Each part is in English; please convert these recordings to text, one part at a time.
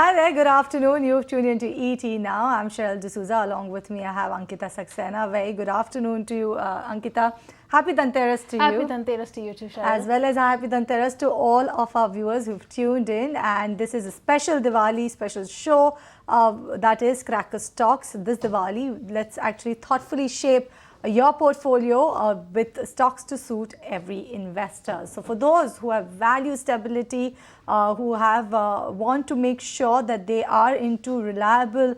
Hi there, good afternoon. You've tuned into ET now. I'm Cheryl D'Souza. Along with me, I have Ankita Saxena. Very good afternoon to you, Ankita. Happy Dhanteras to you. Happy Dhanteras to you too, Cheryl. As well as happy Dhanteras to all of our viewers who've tuned in. And this is a special Diwali special show that is Cracker Stocks. This Diwali, let's actually thoughtfully shape your portfolio with stocks to suit every investor. So for those who have value stability, who have want to make sure that they are into reliable,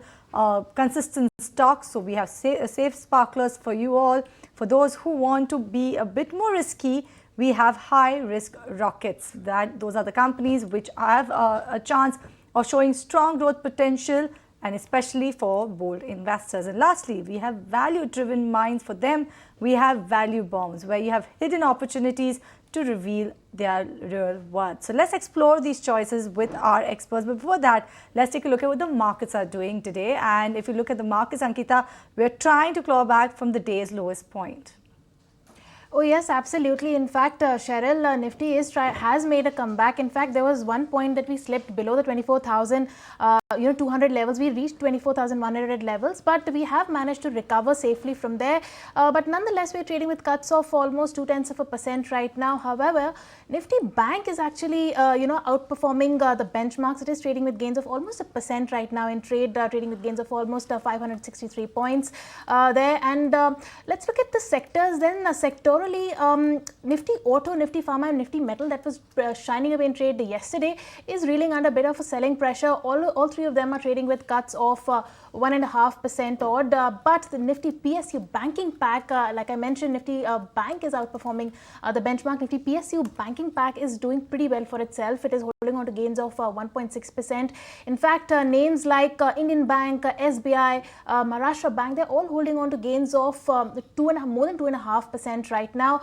consistent stocks, so we have safe sparklers for you all. For those who want to be a bit more risky, we have high risk rockets. Those are the companies which have a chance of showing strong growth potential, and especially for bold investors. And lastly, we have value-driven minds. For them, we have value bombs, where you have hidden opportunities to reveal their real worth. So let's explore these choices with our experts. But before that, let's take a look at what the markets are doing today. And if you look at the markets, Ankita, we're trying to claw back from the day's lowest point. Oh yes, absolutely. In fact, Cheryl, Nifty has made a comeback. In fact, there was one point that we slipped below the 24,000, 200 levels. We reached 24,100 levels, but we have managed to recover safely from there. But nonetheless, we're trading with cuts of almost 0.2% right now. However, Nifty Bank is actually, outperforming the benchmarks. It is trading with gains of almost 1% right now in trade, trading with gains of almost 563 points there. And let's look at the sectors then. Sectorally, Nifty Auto, Nifty Pharma and Nifty Metal, that was shining away in trade yesterday, is reeling under a bit of a selling pressure. All three of them are trading with cuts of 1.5% odd, but the Nifty PSU banking pack, like I mentioned, Nifty Bank is outperforming the benchmark. Nifty PSU banking pack is doing pretty well for itself. It is holding on to gains of 1.6%. In fact, names like Indian Bank, SBI, Maharashtra Bank, they're all holding on to gains of more than 2.5% right now.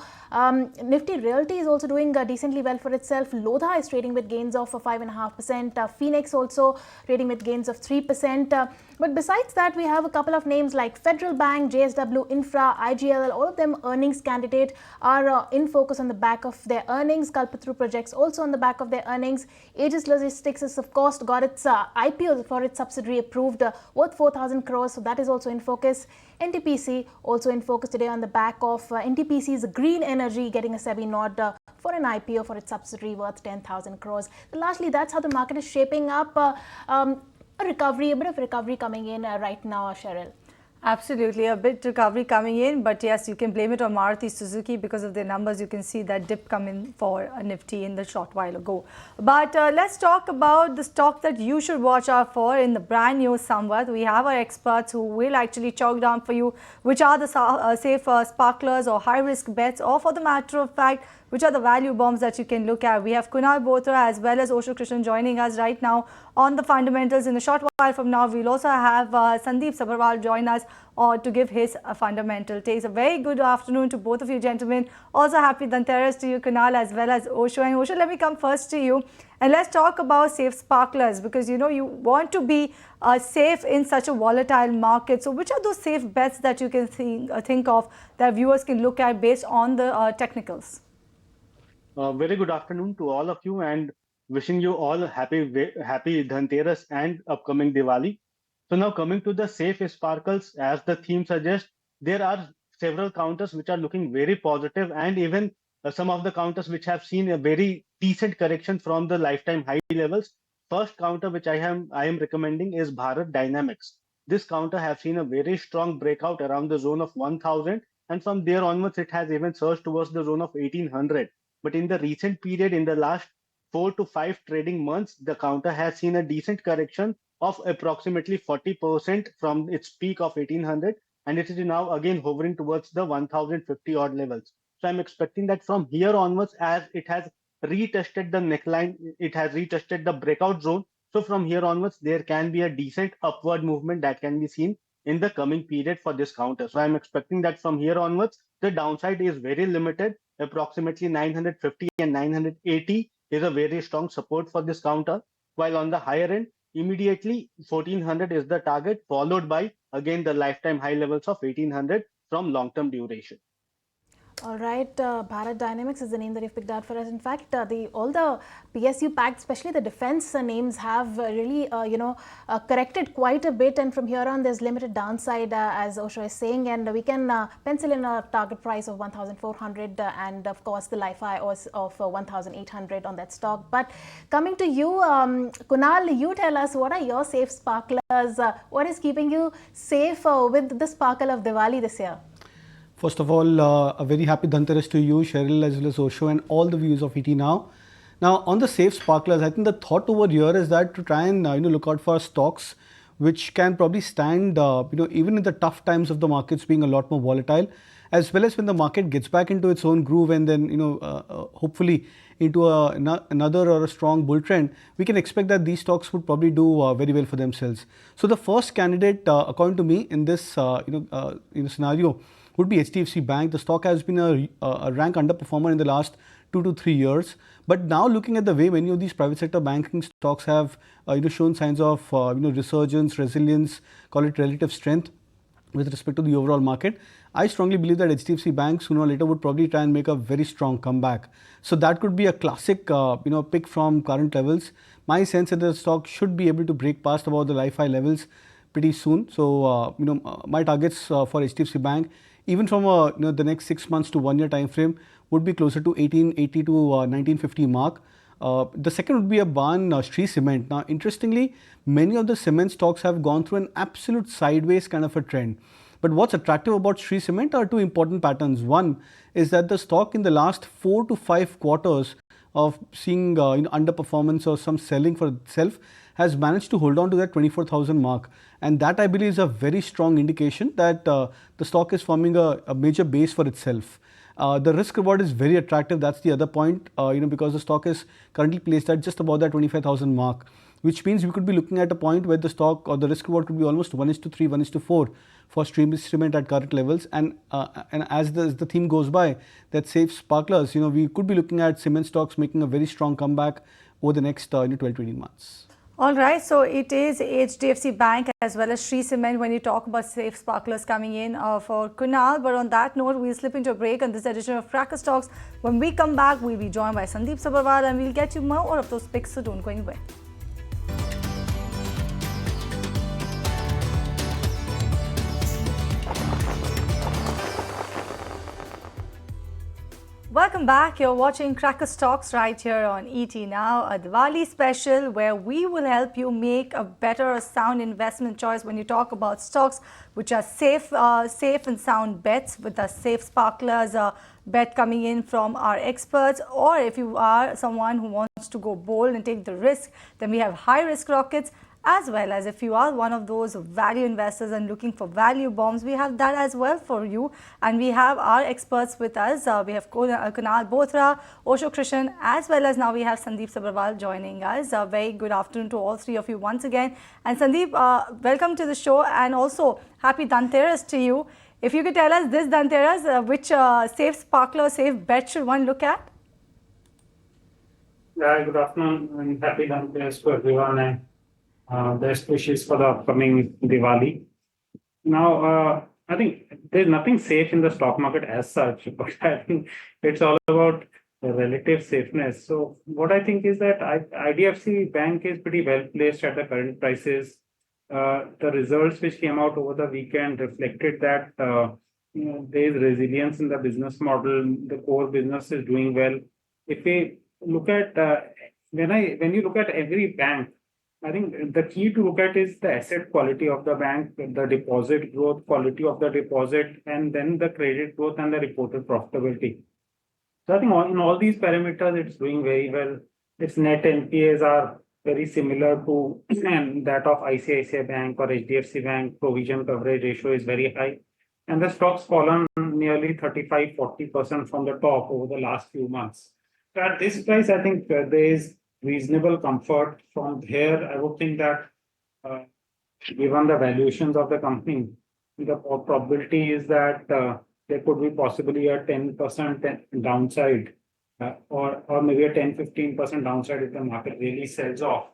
Nifty Realty is also doing decently well for itself. Lodha is trading with gains of 5.5%. Phoenix also trading with gains of 3%. But besides that, we have a couple of names like Federal Bank, JSW Infra, IGL. All of them earnings candidate are in focus on the back of their earnings. Kalpataru Projects also on the back of their earnings. Aegis Logistics has of course got its IPO for its subsidiary approved, worth 4,000 crores. So that is also in focus. NTPC also in focus today on the back of NTPC's green energy getting a SEBI nod for an IPO for its subsidiary worth 10,000 crores. So largely, that's how the market is shaping up. A bit of recovery coming in right now, Cheryl. Absolutely, a bit recovery coming in, but yes, you can blame it on Maruti Suzuki because of their numbers. You can see that dip coming for a Nifty in the short while ago. But let's talk about the stock that you should watch out for in the brand new Samvat. We have our experts who will actually chalk down for you which are the safe sparklers or high risk bets, or for the matter of fact, which are the value bombs that you can look at. We have Kunal Bothra as well as Osho Krishnan joining us right now on the fundamentals. In a short while from now, we'll also have Sandeep Sabharwal join us to give his fundamental takes. A very good afternoon to both of you gentlemen. Also happy Dhanteras to you, Kunal, as well as Osho. And Osho, let me come first to you. And let's talk about safe sparklers, because you want to be safe in such a volatile market. So which are those safe bets that you can think of that viewers can look at based on the technicals? Very good afternoon to all of you, and wishing you all happy Dhanteras and upcoming Diwali. So now coming to the safe sparkles, as the theme suggests, there are several counters which are looking very positive, and even some of the counters which have seen a very decent correction from the lifetime high levels. First counter which I am recommending is Bharat Dynamics. This counter has seen a very strong breakout around the zone of 1,000, and from there onwards it has even surged towards the zone of 1,800. But in the recent period, in the last 4 to 5 trading months, the counter has seen a decent correction of approximately 40% from its peak of 1,800, and it is now again hovering towards the 1,050 odd levels. So I'm expecting that from here onwards, as it has retested the neckline, it has retested the breakout zone. So from here onwards, there can be a decent upward movement that can be seen in the coming period for this counter. So I'm expecting that from here onwards, the downside is very limited. Approximately 950 and 980 is a very strong support for this counter, while on the higher end, immediately 1,400 is the target, followed by again the lifetime high levels of 1,800 from long-term duration. All right, Bharat Dynamics is the name that you've picked out for us. In fact, all the PSU packed, especially the defense names, have really corrected quite a bit. And from here on, there's limited downside, as Osho is saying, and we can pencil in a target price of 1,400 and of course the LIFI of 1,800 on that stock. But coming to you, Kunal, you tell us, what are your safe sparklers? What is keeping you safe with the sparkle of Diwali this year? First of all, a very happy Dhanteras to you, Cheryl, as well as Osho, and all the viewers of ET Now. Now, on the safe sparklers, I think the thought over here is that to try and look out for stocks which can probably stand, even in the tough times of the markets being a lot more volatile, as well as when the market gets back into its own groove and then hopefully into another or a strong bull trend, we can expect that these stocks would probably do very well for themselves. So the first candidate, according to me, in this scenario, would be HDFC Bank. The stock has been a rank underperformer in the last 2 to 3 years. But now looking at the way many of these private sector banking stocks have shown signs of resurgence, resilience, call it relative strength with respect to the overall market, I strongly believe that HDFC Bank sooner or later would probably try and make a very strong comeback. So that could be a classic pick from current levels. My sense is that the stock should be able to break past about the LIFI levels pretty soon. So my targets for HDFC Bank, even from the next 6 months to 1 year time frame, would be closer to 1880 to 1950 mark. The second would be a barn, Shree Cement. Now, interestingly, many of the cement stocks have gone through an absolute sideways kind of a trend. But what's attractive about Shree Cement are two important patterns. One is that the stock in the last 4 to 5 quarters of seeing underperformance or some selling for itself has managed to hold on to that 24,000 mark, and that I believe is a very strong indication that the stock is forming a major base for itself. The risk reward is very attractive. That's the other point, because the stock is currently placed at just about that 25,000 mark, which means we could be looking at a point where the stock or the risk reward could be almost 1:3, 1:4 for Shree Cement at current levels. And as the theme goes by, that safe sparklers, we could be looking at cement stocks making a very strong comeback over the next 12 to 18 months. All right, so it is HDFC Bank as well as Shree Cement when you talk about safe sparklers coming in for Kunal. But on that note, we'll slip into a break on this edition of Cracker Stocks. When we come back, we'll be joined by Sandeep Sabharwal and we'll get you more of those picks, so don't go anywhere. Welcome back. You're watching Cracker Stocks right here on ET Now, a Diwali special where we will help you make a better or sound investment choice when you talk about stocks which are safe and sound bets, with the safe sparklers bet coming in from our experts. Or if you are someone who wants to go bold and take the risk, then we have high risk rockets. As well as if you are one of those value investors and looking for value bombs, we have that as well for you. And we have our experts with us. We have Kunal Bothra, Osho Krishan, as well as now we have Sandeep Sabharwal joining us. Very good afternoon to all three of you once again. And Sandeep, welcome to the show, and also happy Dhanteras to you. If you could tell us this Dhanteras, which safe sparkler, safe bet should one look at? Yeah, good afternoon and happy Dhanteras to everyone. Best wishes for the upcoming Diwali. Now, I think there's nothing safe in the stock market as such, but I think it's all about the relative safeness. So what I think is that IDFC Bank is pretty well placed at the current prices. The results which came out over the weekend reflected that there is resilience in the business model. The core business is doing well. If we look at when you look at every bank, I think the key to look at is the asset quality of the bank, the deposit growth, quality of the deposit, and then the credit growth and the reported profitability. So I think in all these parameters, it's doing very well. Its net NPAs are very similar to that of ICICI Bank or HDFC Bank. Provision coverage ratio is very high. And the stock's fallen nearly 35-40% from the top over the last few months. So at this price, I think there is reasonable comfort from here. I would think that given the valuations of the company, the probability is that there could be possibly a 10% downside or maybe a 10-15% downside if the market really sells off,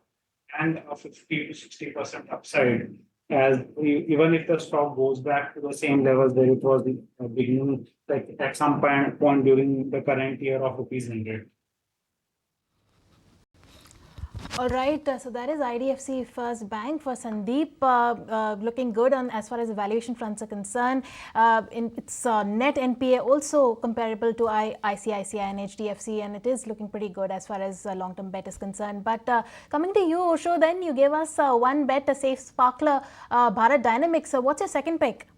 and a 50 to 60% upside as even if the stock goes back to the same levels where it was the beginning, like at some point during the current year of rupees 100. All right, so that is IDFC First Bank for Sandeep, looking good on as far as the valuation fronts are concerned. In its net NPA also comparable to ICICI and HDFC, and it is looking pretty good as far as long-term bet is concerned. But coming to you, Osho, then you gave us one bet, a safe sparkler, Bharat Dynamics. So what's your second pick?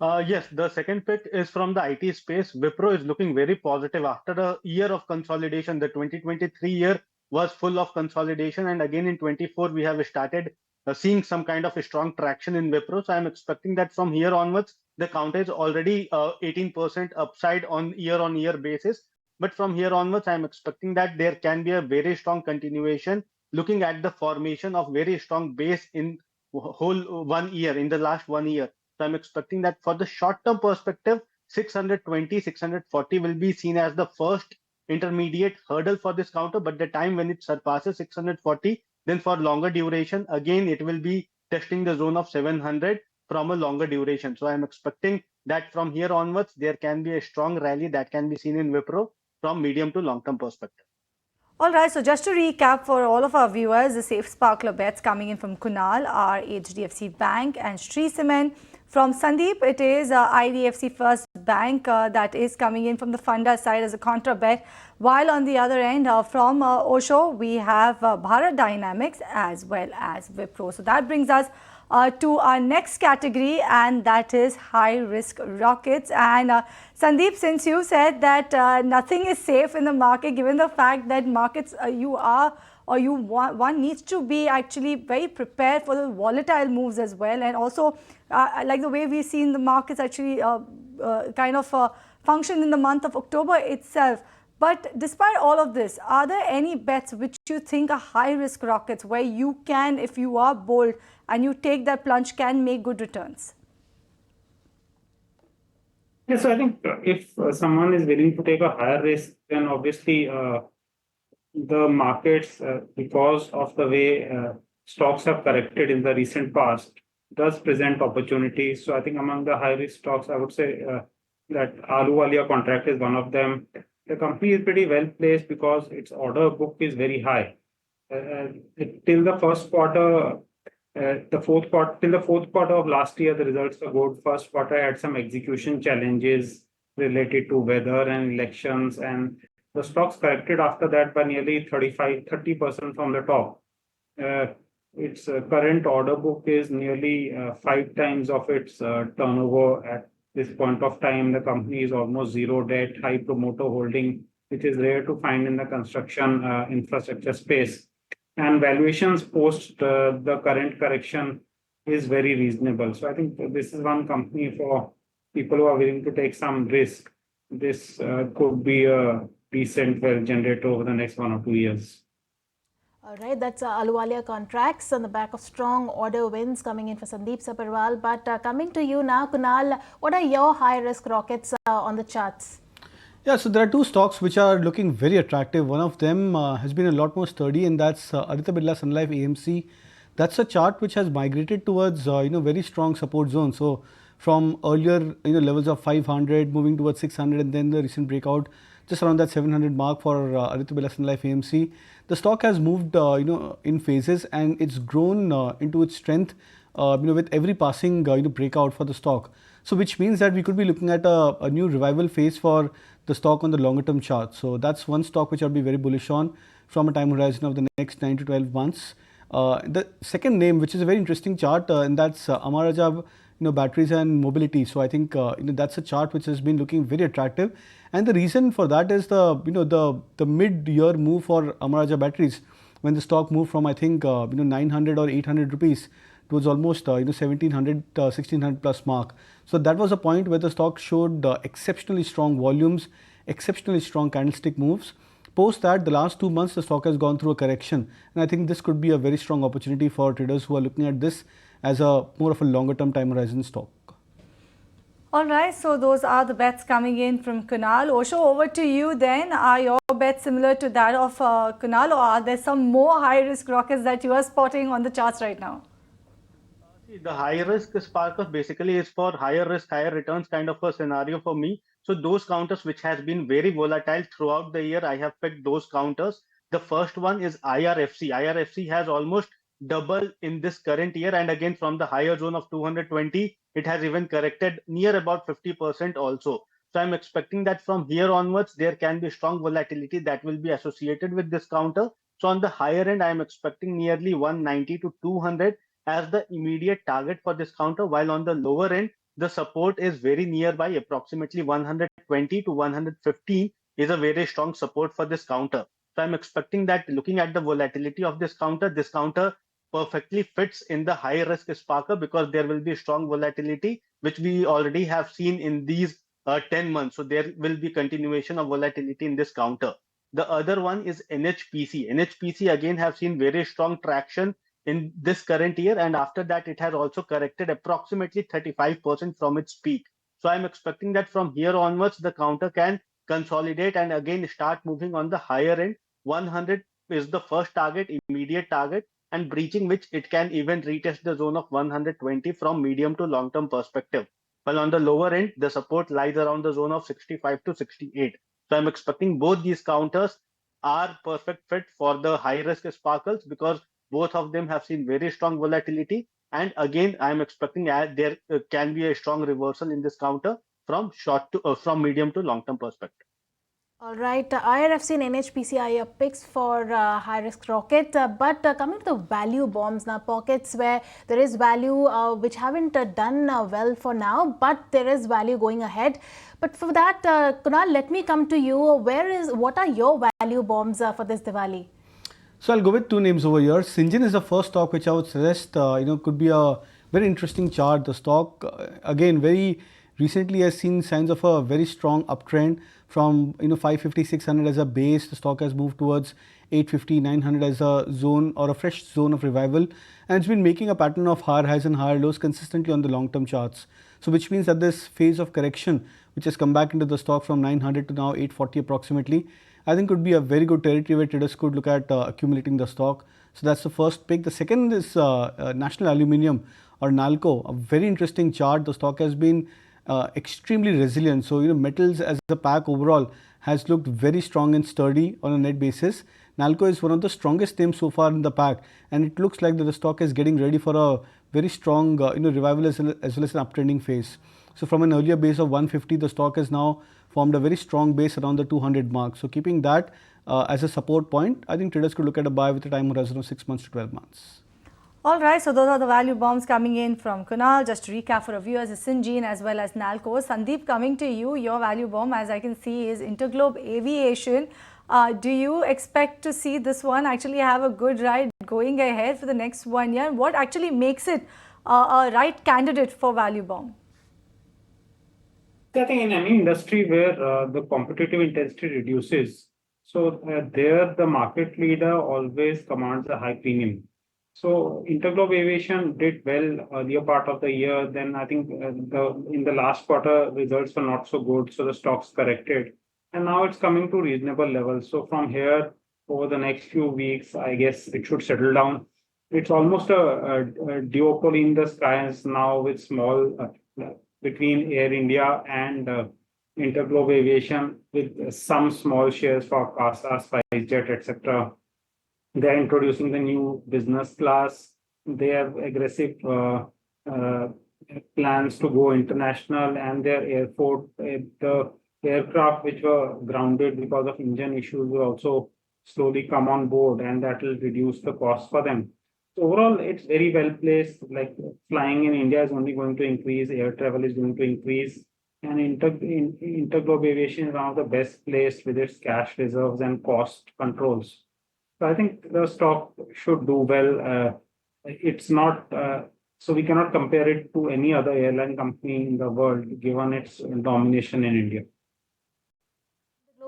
Yes, the second pick is from the IT space. Wipro is looking very positive after a year of consolidation. The 2023 year was full of consolidation, and again in 24 we have started seeing some kind of a strong traction in Wipro. So I'm expecting that from here onwards, the count is already 18% upside on year basis. But from here onwards, I'm expecting that there can be a very strong continuation. Looking at the formation of very strong base in whole 1 year, in the last 1 year. So I'm expecting that for the short-term perspective, 620, 640 will be seen as the first intermediate hurdle for this counter. But the time when it surpasses 640, then for longer duration, again, it will be testing the zone of 700 from a longer duration. So I'm expecting that from here onwards, there can be a strong rally that can be seen in Wipro from medium to long-term perspective. All right, so just to recap for all of our viewers, the safe sparkler bets coming in from Kunal are HDFC Bank and Shree Cement. From Sandeep, it is IDFC First Bank that is coming in from the funda side as a contra bet. While on the other end, from Osho, we have Bharat Dynamics as well as Wipro. So that brings us to our next category, and that is high risk rockets. And Sandeep, since you said that nothing is safe in the market, given the fact that markets one needs to be actually very prepared for the volatile moves as well, and also like the way we've seen the markets actually kind of function in the month of October itself. But despite all of this, are there any bets which you think are high risk rockets where you can, if you are bold and you take that plunge, can make good returns? Yes, so I think if someone is willing to take a higher risk, then obviously the markets, because of the way stocks have corrected in the recent past, does present opportunities. So I think among the high risk stocks, I would say that Ahluwalia contract is one of them. The company is pretty well placed because its order book is very high. Till the fourth quarter of last year, the results were good. First quarter had some execution challenges related to weather and elections, and the stocks corrected after that by nearly 30% from the top. Its current order book is nearly 5 times of its turnover at this point of time. The company is almost zero debt, high promoter holding, which is rare to find in the construction infrastructure space. And valuations post the current correction is very reasonable. So I think this is one company for people who are willing to take some risk. This could be a decent wealth generator over the next 1 or 2 years. All right, that's Ahluwalia contracts on the back of strong order wins coming in for Sandeep Sabharwal. But coming to you now, Kunal, what are your high risk rockets on the charts? Yeah, so there are two stocks which are looking very attractive. One of them has been a lot more sturdy, and that's Aditya Birla Sun Life AMC. That's a chart which has migrated towards very strong support zone. So from earlier levels of 500 moving towards 600, and then the recent breakout just around that 700 mark for Aditya Birla Sun Life AMC. The stock has moved in phases, and it's grown into its strength with every passing breakout for the stock. So which means that we could be looking at a new revival phase for the stock on the longer term chart. So that's one stock which I'll be very bullish on from a time horizon of the next 9 to 12 months. The second name, which is a very interesting chart, and that's Amara Raja batteries and mobility. So I think that's a chart which has been looking very attractive, and the reason for that is the mid-year move for Amara Raja batteries, when the stock moved from I think 900 or 800 rupees towards almost 1700 1600 plus mark. So that was a point where the stock showed exceptionally strong volumes, exceptionally strong candlestick moves. Post that, the last 2 months the stock has gone through a correction, and I think this could be a very strong opportunity for traders who are looking at this as a more of a longer term time horizon stock. All right, so those are the bets coming in from Kunal. Osho, over to you then. Are your bets similar to that of Kunal, or are there some more high risk rockets that you are spotting on the charts right now? The high risk sparkles basically is for higher risk, higher returns kind of a scenario for me. So those counters which has been very volatile throughout the year, I have picked those counters. The first one is IRFC. IRFC has almost double in this current year, and again from the higher zone of 220, it has even corrected near about 50% also. So I'm expecting that from here onwards, there can be strong volatility that will be associated with this counter. So on the higher end, I'm expecting nearly 190 to 200 as the immediate target for this counter, while on the lower end, the support is very nearby, approximately 120 to 115 is a very strong support for this counter. So I'm expecting that looking at the volatility of this counter perfectly fits in the high risk sparker because there will be strong volatility, which we already have seen in these 10 months. So there will be continuation of volatility in this counter. The other one is NHPC. NHPC again have seen very strong traction in this current year, and after that it has also corrected approximately 35% from its peak. So I'm expecting that from here onwards the counter can consolidate and again start moving on the higher end. 100 is the first target, immediate target, and breaching which it can even retest the zone of 120 from medium to long term perspective. While on the lower end the support lies around the zone of 65 to 68. So I'm expecting both these counters are perfect fit for the high risk sparkles because both of them have seen very strong volatility. And again, I'm expecting there can be a strong reversal in this counter from from medium to long term perspective. All right, IRFC and NHPC are your picks for high risk rocket. But coming to the value bombs now, pockets where there is value which haven't done well for now, but there is value going ahead. But for that, Kunal, let me come to you. What are your value bombs for this Diwali? So I'll go with two names over here. Syngene is the first stock which I would suggest, could be a very interesting chart. The stock, again, very recently has seen signs of a very strong uptrend from 550, 600 as a base. The stock has moved towards 850, 900 as a zone or a fresh zone of revival, and it's been making a pattern of higher highs and higher lows consistently on the long-term charts. So which means that this phase of correction, which has come back into the stock from 900 to now 840 approximately, I think could be a very good territory where traders could look at accumulating the stock. So that's the first pick. The second is National Aluminium or NALCO, a very interesting chart. The stock has been extremely resilient. So metals as a pack overall has looked very strong and sturdy on a net basis. NALCO is one of the strongest names so far in the pack, and it looks like that the stock is getting ready for a very strong revival as well as an uptrending phase. So from an earlier base of 150, the stock has now formed a very strong base around the 200 mark. So keeping that as a support point, I think traders could look at a buy with a time horizon of 6 months to 12 months. All right, so those are the value bombs coming in from Kunal. Just to recap for our viewers, is Syngene as well as NALCO. Sandeep, coming to you, your value bomb, as I can see, is Interglobe Aviation. Do you expect to see this one actually have a good ride going ahead for the next 1 year? What actually makes it a right candidate for value bomb? I think in any industry where the competitive intensity reduces, so there the market leader always commands a high premium. So Interglobe Aviation did well earlier part of the year. Then I think in the last quarter results were not so good, so the stocks corrected, and now it's coming to reasonable levels. So from here over the next few weeks, I guess it should settle down. It's almost a duopoly in the skies now with small between Air India and Interglobe Aviation with some small shares for CASA, SpiceJet, etc. They are introducing the new business class. They have aggressive plans to go international, and their the aircraft which were grounded because of engine issues will also slowly come on board, and that will reduce the cost for them. So overall, it's very well placed. Like flying in India is only going to increase, air travel is going to increase, and Interglobe Aviation is one of the best placed with its cash reserves and cost controls. So I think the stock should do well. It's not, so we cannot compare it to any other airline company in the world, given its domination in India.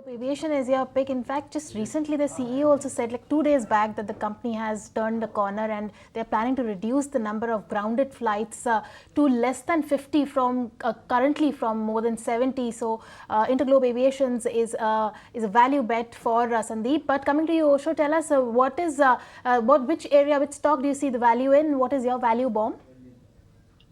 Aviation is your pick. In fact, just recently the CEO also said, like 2 days back, that the company has turned the corner and they're planning to reduce the number of grounded flights to less than 50 from currently from more than 70. So Interglobe Aviations is a value bet for Sandeep. But coming to you, Osho, tell us which area, which stock do you see the value in? What is your value bomb?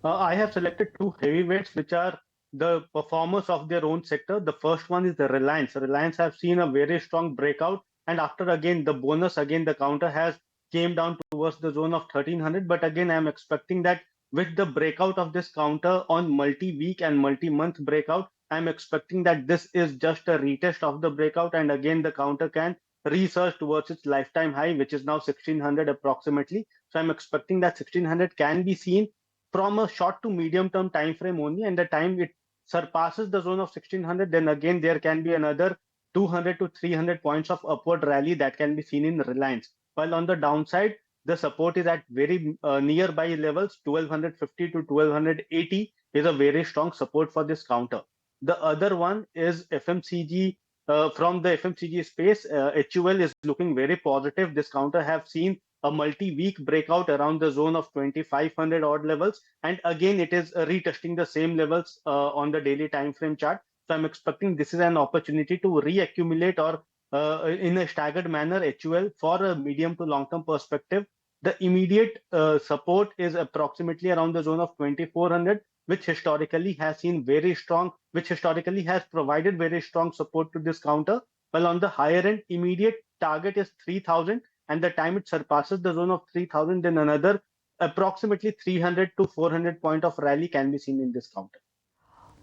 I have selected two heavyweights, which are the performers of their own sector. The first one is the Reliance. Reliance have seen a very strong breakout, and after again the bonus, again the counter has came down towards the zone of 1300. But again, I'm expecting that with the breakout of this counter on multi-week and multi-month breakout, I'm expecting that this is just a retest of the breakout, and again the counter can resurge towards its lifetime high, which is now 1600 approximately. So I'm expecting that 1600 can be seen from a short to medium term time frame only, and the time it surpasses the zone of 1600, then again there can be another 200 to 300 points of upward rally that can be seen in Reliance. While on the downside, the support is at very nearby levels. 1250 to 1280 is a very strong support for this counter. The other one is FMCG. From the FMCG space, HUL is looking very positive. This counter have seen a multi-week breakout around the zone of 2500 odd levels, and again it is retesting the same levels on the daily time frame chart. So I'm expecting this is an opportunity to reaccumulate or in a staggered manner HUL for a medium to long term perspective. The immediate support is approximately around the zone of 2400, which historically has seen very strong, which historically has provided very strong support to this counter. While on the higher end, immediate target is 3000, and the time it surpasses the zone of 3000, then another approximately 300 to 400 point of rally can be seen in this counter.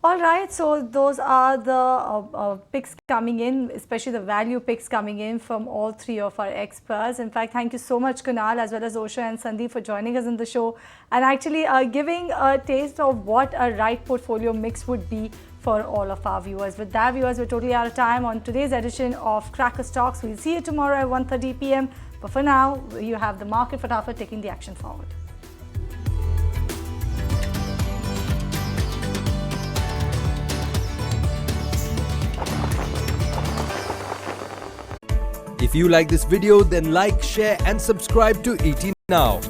All right, so those are the picks coming in, especially the value picks coming in from all three of our experts. In fact, thank you so much, Kunal, as well as Osho and Sandeep, for joining us in the show and actually giving a taste of what a right portfolio mix would be for all of our viewers. With that, viewers, we're totally out of time on today's edition of Cracker Stocks. We'll see you tomorrow at 1:30 p.m. But for now, you have the market Fatafat taking the action forward. If you like this video, then like, share and subscribe to ET Now.